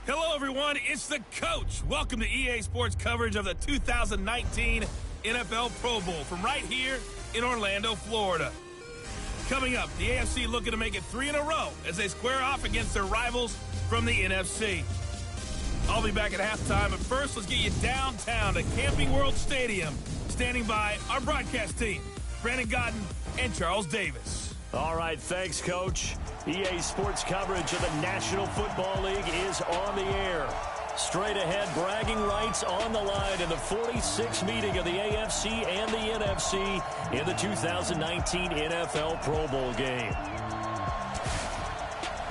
Hello, everyone. It's the coach. Welcome to EA Sports coverage of the 2019 NFL Pro Bowl from right here in Orlando, Florida. Coming up, the AFC looking to make it 3 in a row as they square off against their rivals from the NFC. I'll be back at halftime, but first, let's get you downtown to Camping World Stadium. Standing by our broadcast team, Brandon Godden and Charles Davis. All right, thanks, Coach. EA Sports coverage of the National Football League is on the air. Straight ahead, bragging rights on the line in the 46th meeting of the AFC and the NFC in the 2019 NFL Pro Bowl game.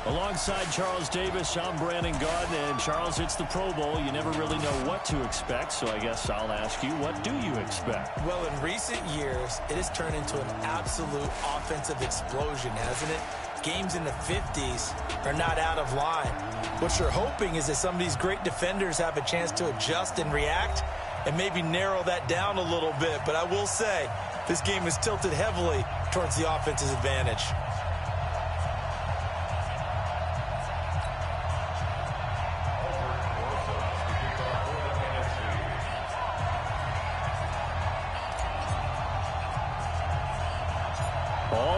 Alongside Charles Davis, I'm Brandon Gaudin. And Charles, it's the Pro Bowl. You never really know what to expect, so I guess I'll ask you, what do you expect? Well, in recent years, it has turned into an absolute offensive explosion, hasn't it? Games in the 50s are not out of line. What you're hoping is that some of these great defenders have a chance to adjust and react and maybe narrow that down a little bit. But I will say, this game is tilted heavily towards the offense's advantage.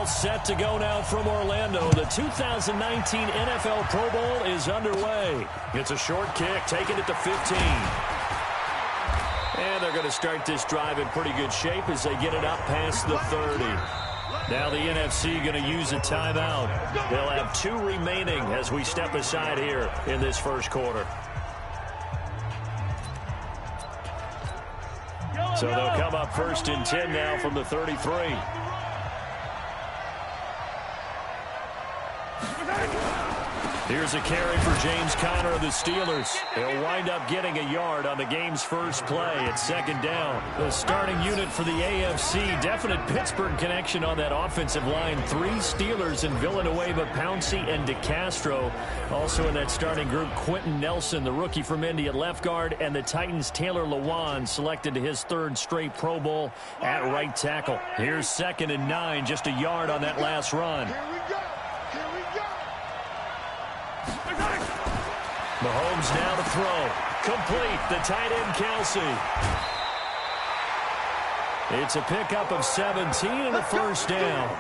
Set to go now from Orlando. The 2019 NFL Pro Bowl is underway. It's a short kick, taking it to 15. And they're going to start this drive in pretty good shape as they get it up past the 30. Now the NFC going to use a timeout. They'll have 2 remaining as we step aside here in this first quarter. So they'll come up first and 10 now from the 33. Here's a carry for James Conner of the Steelers. He'll wind up getting a yard on the game's first play at second down. The starting unit for the AFC, definite Pittsburgh connection on that offensive line. 3 Steelers in Villanueva, Pouncey, and DeCastro. Also in that starting group, Quentin Nelson, the rookie from Indy at left guard, and the Titans' Taylor Lewan, selected to his 3rd straight Pro Bowl at right tackle. Here's 2nd and 9, just a yard on that last run. Mahomes now to throw. Complete. The tight end, Kelsey. It's a pickup of 17 and a first down.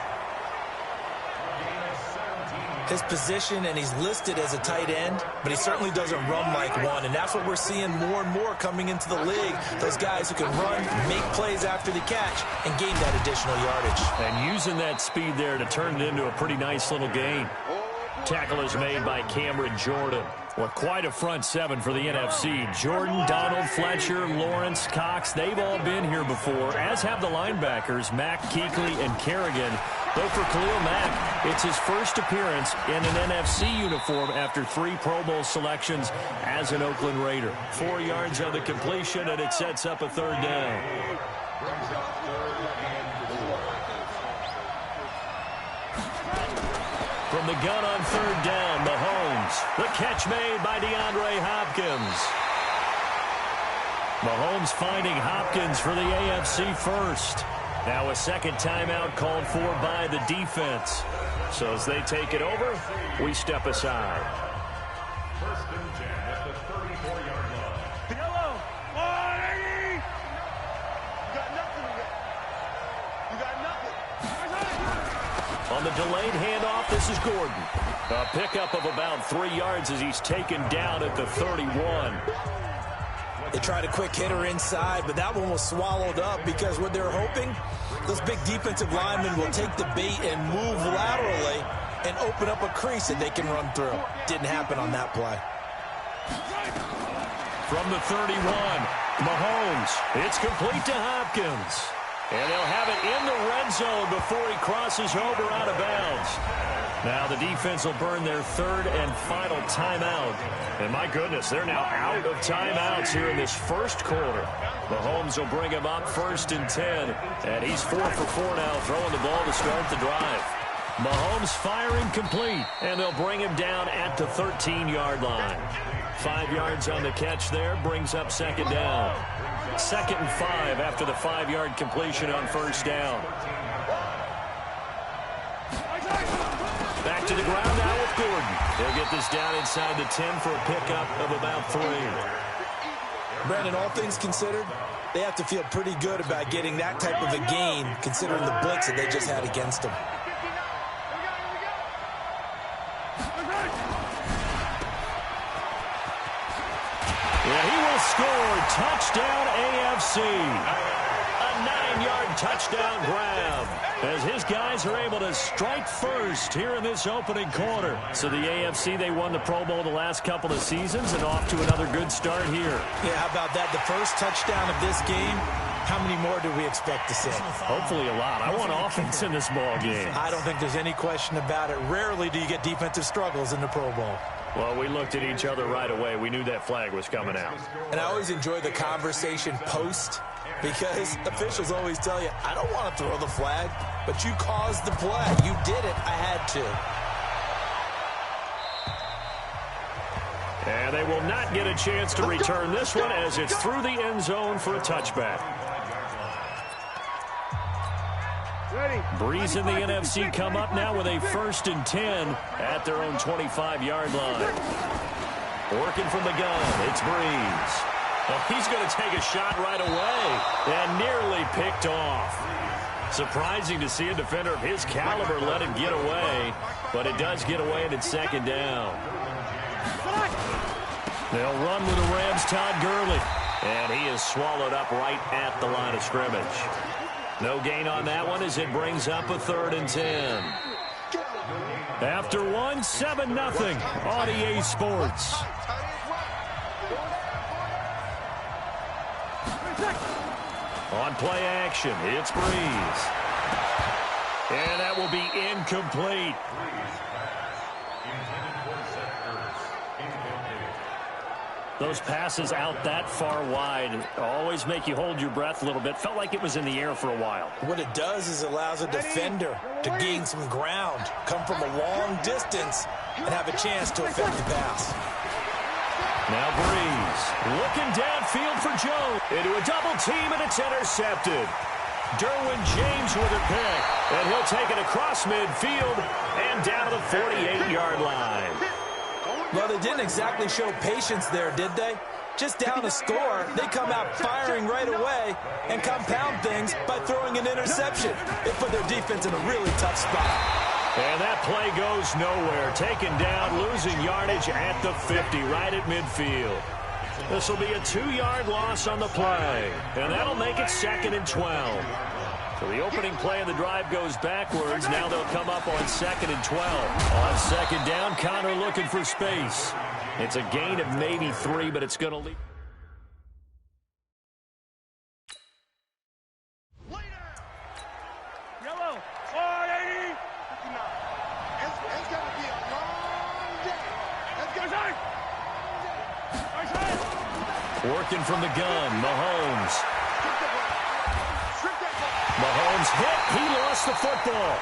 His position, and he's listed as a tight end, but he certainly doesn't run like one, and that's what we're seeing more and more coming into the league. Those guys who can run, make plays after the catch, and gain that additional yardage. And using that speed there to turn it into a pretty nice little gain. Tackle is made by Cameron Jordan. Well, quite a front 7 for the NFC. Jordan, Donald, Fletcher, Lawrence, Cox, they've all been here before, as have the linebackers, Mack, Kuechly, and Kerrigan. Though for Khalil Mack, it's his first appearance in an NFC uniform after 3 Pro Bowl selections as an Oakland Raider. 4 yards on the completion, and it sets up a 3rd down. From the gun on 3rd down, Mahomes. The catch made by DeAndre Hopkins. Mahomes finding Hopkins for the AFC first. Now a second timeout called for by the defense. So as they take it over, we step aside. First and 10 at the 34-yard line. Yellow. You got nothing. You got nothing. On the delayed handoff, this is Gordon. A pickup of about 3 yards as he's taken down at the 31. They tried a quick hitter inside, but that one was swallowed up because what they're hoping, those big defensive linemen will take the bait and move laterally and open up a crease that they can run through. Didn't happen on that play. From the 31, Mahomes. It's complete to Hopkins. And they'll have it in the red zone before he crosses over out of bounds. Now the defense will burn their 3rd and final timeout. And my goodness, they're now out of timeouts here in this first quarter. Mahomes will bring him up 1st and 10. And he's 4 for 4 now, throwing the ball to start the drive. Mahomes firing complete. And they'll bring him down at the 13-yard line. 5 yards on the catch there, brings up 2nd down. 2nd and 5 after the 5-yard completion on 1st down. Back to the ground now with Gordon. He'll get this down inside the 10 for a pickup of about 3. Brandon, all things considered, they have to feel pretty good about getting that type of a gain, considering the blitz that they just had against them. Yeah, he will score. Touchdown AFC. A 9-yard touchdown grab as his guys are able to strike first here in this opening quarter. So the AFC, they won the Pro Bowl the last couple of seasons and off to another good start here. Yeah, how about that? The first touchdown of this game, how many more do we expect to see? Hopefully a lot. I want offense in this ball game. I don't think there's any question about it. Rarely do you get defensive struggles in the Pro Bowl. Well, we looked at each other right away. We knew that flag was coming out. And I always enjoy the conversation post because officials always tell you, I don't want to throw the flag, but you caused the play. You did it. I had to. And they will not get a chance to return this one as it's through the end zone for a touchback. Breeze and the NFC come up now with a 1st and 10 at their own 25-yard line. Working from the gun, it's Breeze. Well, he's going to take a shot right away and nearly picked off. Surprising to see a defender of his caliber let it get away, but it does get away and it's 2nd down. They'll run with the Rams' Todd Gurley, and he is swallowed up right at the line of scrimmage. No gain on that one as it brings up a 3rd and 10. After one, 7-0 on EA Sports. On play action, it's Breeze. And that will be incomplete. Those passes out that far wide always make you hold your breath a little bit. Felt like it was in the air for a while. What it does is allows a defender to gain some ground, come from a long distance, and have a chance to affect the pass. Now Breeze looking downfield for Jones. Into a double team, and it's intercepted. Derwin James with a pick, and he'll take it across midfield and down to the 48-yard line. Well, they didn't exactly show patience there, did they? Just down a score, they come out firing right away and compound things by throwing an interception. They put their defense in a really tough spot. And that play goes nowhere. Taken down, losing yardage at the 50, right at midfield. This will be a 2-yard loss on the play, and that'll make it 2nd and 12. So the opening play of the drive goes backwards. Now they'll come up on 2nd and 12. On 2nd down, Connor looking for space. It's a gain of maybe 3, but it's going to lead. Yellow, 480. It's going to be a long day. Let's go. Working from the gun, Mahomes. Mahomes hit. He lost the football.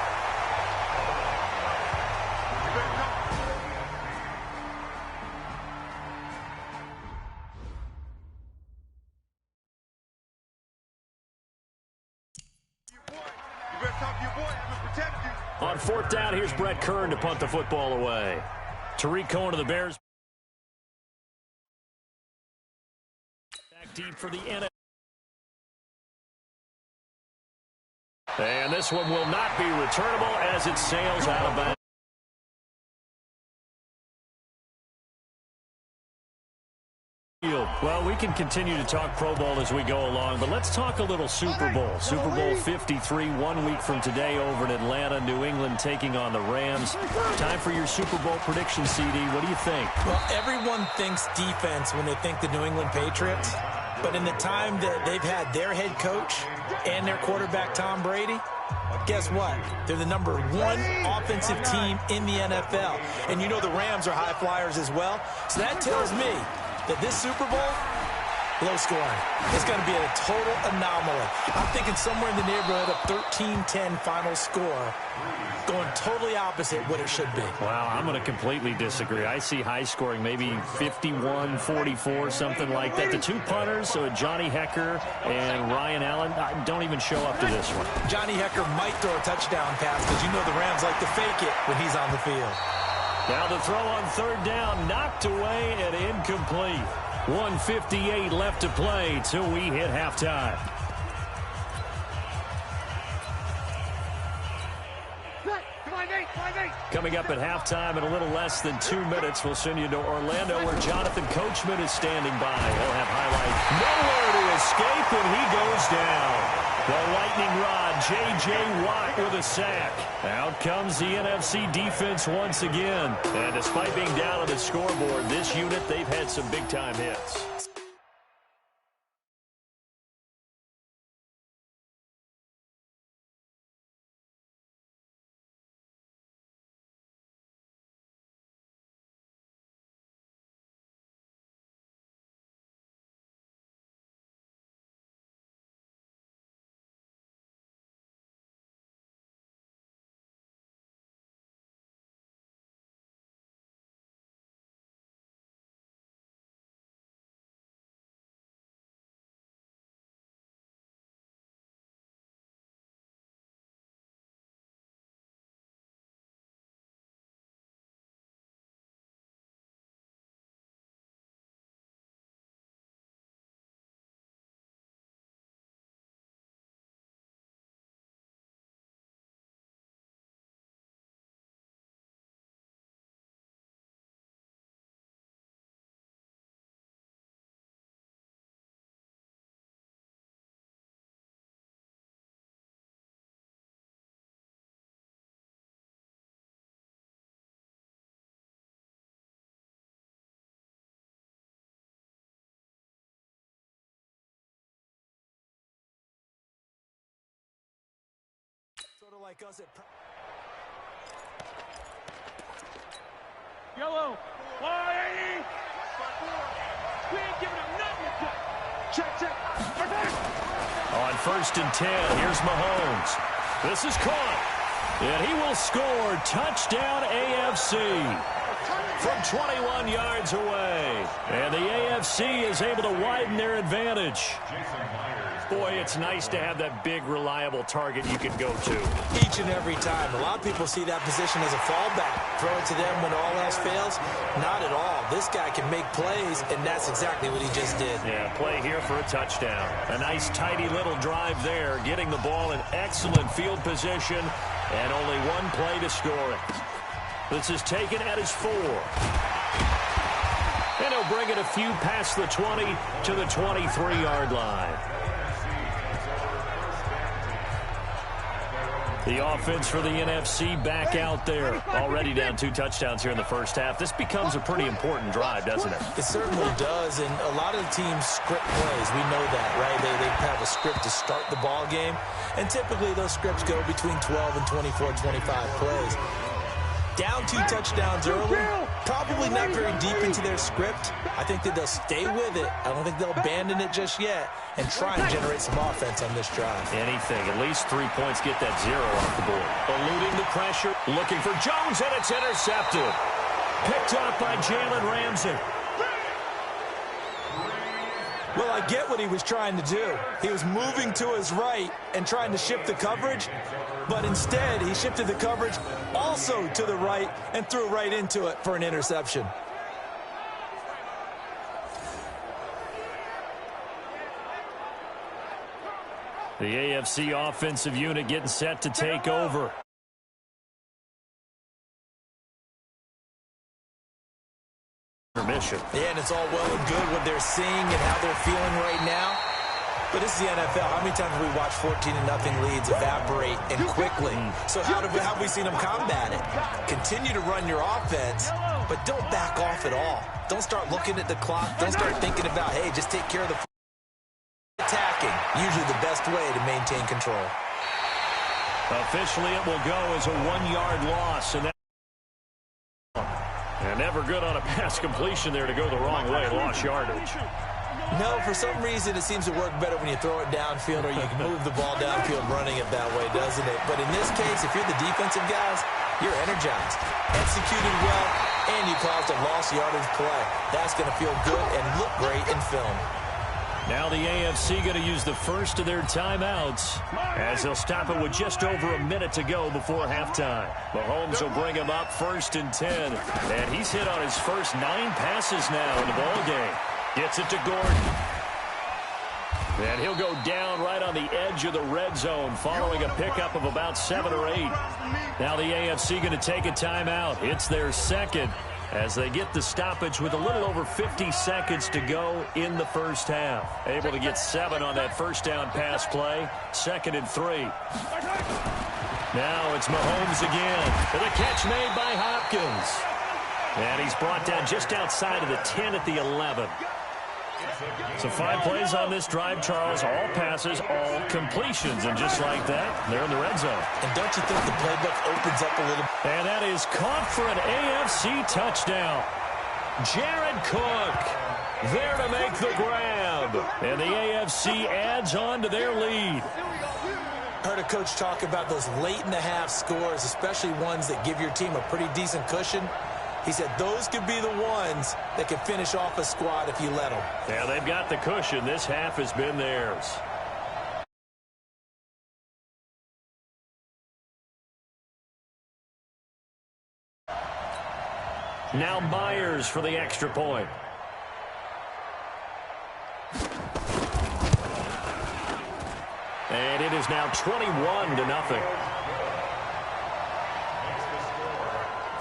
On 4th down, here's Brett Kern to punt the football away. Tariq Cohen of the Bears. Back deep for the NFL. And this one will not be returnable as it sails out of bounds. Well, we can continue to talk Pro Bowl as we go along, but let's talk a little Super Bowl. Super Bowl 53, 1 week from today over in Atlanta, New England taking on the Rams. Time for your Super Bowl prediction, CD. What do you think? Well, everyone thinks defense when they think the New England Patriots, but in the time that they've had their head coach and their quarterback, Tom Brady, guess what? They're the #1 offensive team in the NFL. And you know the Rams are high flyers as well. So that tells me that this Super Bowl, Low scoring. It's going to be a total anomaly. I'm thinking somewhere in the neighborhood of 13-10 final score. Going totally opposite what it should be. Wow, I'm going to completely disagree. I see high scoring, maybe 51-44, something like that. The two punters, so Johnny Hekker and Ryan Allen, don't even show up to this one. Johnny Hekker might throw a touchdown pass because you know the Rams like to fake it when he's on the field. Now the throw on third down, knocked away and incomplete. 1:58 left to play till we hit halftime. Coming up at halftime in a little less than 2 minutes, we'll send you to Orlando where Jonathan Coachman is standing by. He'll have highlights. Nowhere to escape, and he goes down. The lightning rod, J.J. Watt with a sack. Out comes the NFC defense once again. And despite being down on the scoreboard, this unit, they've had some big-time hits. Sort of like us at Yellow. 180. We ain't giving him nothing. Check. On 1st and 10, here's Mahomes. This is caught. And he will score. Touchdown AFC. From 21 yards away. And the AFC is able to widen their advantage. Boy, it's nice to have that big, reliable target you can go to. Each and every time. A lot of people see that position as a fallback. Throw it to them when all else fails. Not at all. This guy can make plays, and that's exactly what he just did. Yeah, play here for a touchdown. A nice, tidy little drive there, getting the ball in excellent field position, and only one play to score it. This is taken at his 4. And he'll bring it a few past the 20 to the 23-yard line. The offense for the NFC back out there. Already down 2 touchdowns here in the first half. This becomes a pretty important drive, doesn't it? It certainly does, and a lot of the teams script plays. We know that, right? They have a script to start the ball game, and typically those scripts go between 12 and 24, 25 plays. Down 2 touchdowns early, probably not very deep into their script. I think that they'll stay with it. I don't think they'll abandon it just yet and try and generate some offense on this drive. Anything. At least 3 points, get that 0 off the board. Eluding the pressure, looking for Jones, and it's intercepted. Picked up by Jalen Ramsey. Well, I get what he was trying to do. He was moving to his right and trying to shift the coverage, but instead he shifted the coverage also to the right and threw right into it for an interception. The AFC offensive unit getting set to take over. Mission. Yeah, and it's all well and good what they're seeing and how they're feeling right now. But this is the NFL. How many times have we watched 14-0 leads evaporate and quickly? So how have we seen them combat it? Continue to run your offense, but don't back off at all. Don't start looking at the clock. Don't start thinking about, hey, just take care of the attacking. Usually the best way to maintain control. Officially, it will go as a 1-yard loss. And never good on a pass completion there to go the wrong way. Lost yardage. No, for some reason it seems to work better when you throw it downfield or you can move the ball downfield running it that way, doesn't it? But in this case, if you're the defensive guys, you're energized, executed well, and you caused a lost yardage play. That's going to feel good and look great in film. Now the AFC going to use the first of their timeouts as they'll stop it with just over a minute to go before halftime. Mahomes will bring him up 1st and 10. And he's hit on his first 9 passes now in the ballgame. Gets it to Gordon. And he'll go down right on the edge of the red zone following a pickup of about 7 or 8. Now the AFC going to take a timeout. It's their second as they get the stoppage with a little over 50 seconds to go in the first half. Able to get 7 on that first down pass play. 2nd and 3. Now it's Mahomes again. For the catch made by Hopkins. And he's brought down just outside of the 10 at the 11. So 5 plays on this drive, Charles. All passes, all completions. And just like that, they're in the red zone. And don't you think the playbook opens up a little? And that is caught for an AFC touchdown. Jared Cook there to make the grab. And the AFC adds on to their lead. Heard a coach talk about those late-in-the-half scores, especially ones that give your team a pretty decent cushion. He said those could be the ones that can finish off a squad if you let them. Yeah, they've got the cushion. This half has been theirs. Now Myers for the extra point. And it is now 21-0.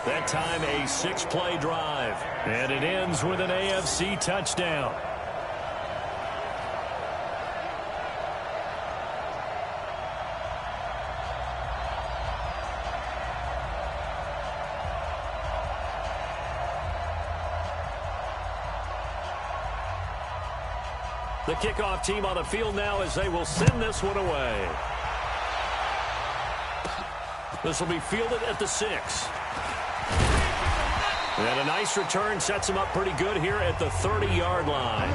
That time a 6-play drive. And it ends with an AFC touchdown. The kickoff team on the field now as they will send this one away. This will be fielded at the 6. And a nice return sets him up pretty good here at the 30-yard line.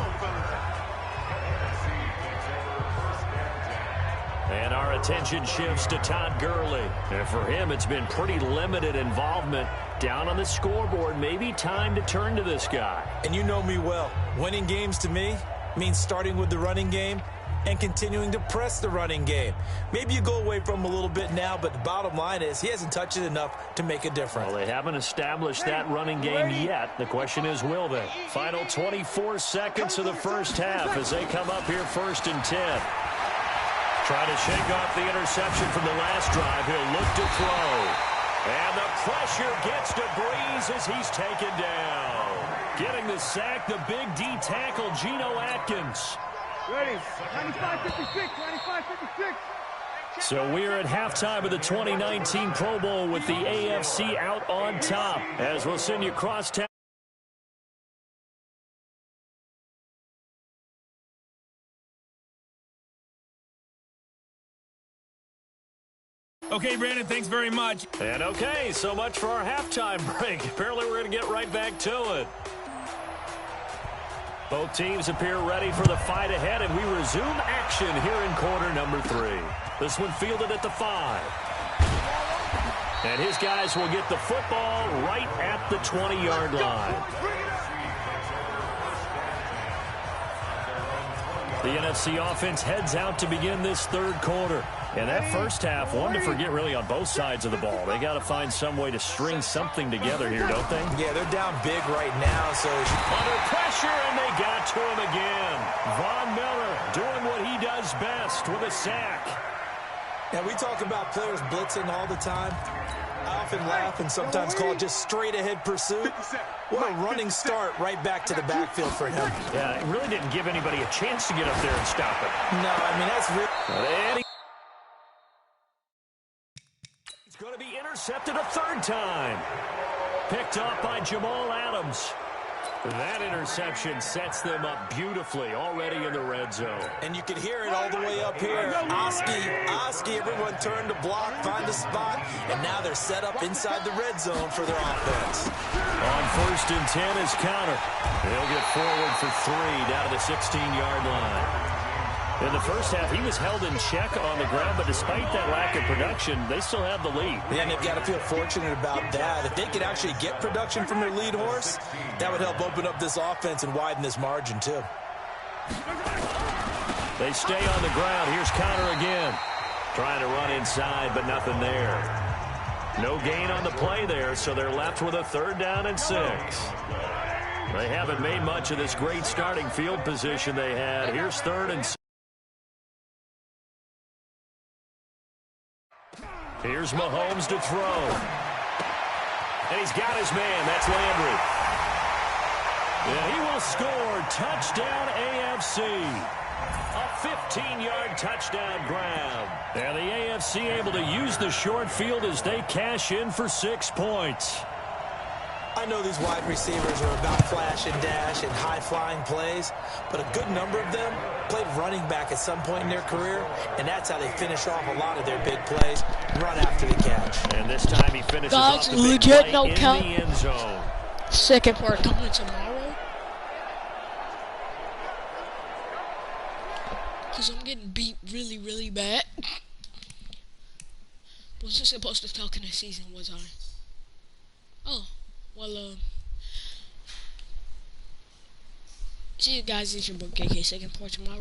And our attention shifts to Todd Gurley. And for him, it's been pretty limited involvement down on the scoreboard. Maybe time to turn to this guy. And you know me well. Winning games to me means starting with the running game and continuing to press the running game. Maybe you go away from him a little bit now, but the bottom line is he hasn't touched it enough to make a difference. Well, they haven't established that running game yet. The question is, will they? Final 24 seconds of the first half as they come up here 1st and 10. Trying to shake off the interception from the last drive. He'll look to throw. And the pressure gets to Breeze as he's taken down. Getting the sack, the big D tackle, Geno Atkins. Ready. 95-56, 95-56. So we're at halftime of the 2019 Pro Bowl with the AFC out on top. As we'll send you cross town. Okay, Brandon, thanks very much. And okay, so much for our halftime break. Apparently we're going to get right back to it. Both teams appear ready for the fight ahead, and we resume action here in quarter number 3. This one fielded at the 5. And his guys will get the football right at the 20-yard line. The NFC offense heads out to begin this 3rd quarter. And that first half, one to forget really on both sides of the ball. They got to find some way to string something together here, don't they? Yeah, they're down big right now. So under pressure, and they got to him again. Von Miller doing what he does best with a sack. Now, we talk about players blitzing all the time. I often laugh and sometimes call it just straight-ahead pursuit. What a running start right back to the backfield for him. Yeah, it really didn't give anybody a chance to get up there and stop it. No, I mean, that's really... Going to be intercepted a 3rd time. Picked off by Jamal Adams. That interception sets them up beautifully already in the red zone. And you can hear it all the way up here. Oski, everyone turned to block, find a spot, and now they're set up inside the red zone for their offense. On 1st and 10 is Counter. They'll get forward for 3 down to the 16-yard line. In the first half, he was held in check on the ground, but despite that lack of production, they still have the lead. Yeah, and they've got to feel fortunate about that. If they could actually get production from their lead horse, that would help open up this offense and widen this margin, too. They stay on the ground. Here's Counter again. Trying to run inside, but nothing there. No gain on the play there, so they're left with a 3rd down and 6. They haven't made much of this great starting field position they had. Here's 3rd and 6. Here's Mahomes to throw. And he's got his man. That's Landry. And he will score. Touchdown AFC. A 15-yard touchdown grab. And the AFC able to use the short field as they cash in for 6 points. I know these wide receivers are about flash and dash and high-flying plays, but a good number of them played running back at some point in their career, and that's how they finish off a lot of their big plays, run after the catch. And this time he finishes off the big legit play no in count. the end zone. Second part coming tomorrow. Because I'm getting beat really, really bad. Wasn't supposed to talk in the season, was I? Oh. Well, see you guys. It's your boy KK. Second part tomorrow.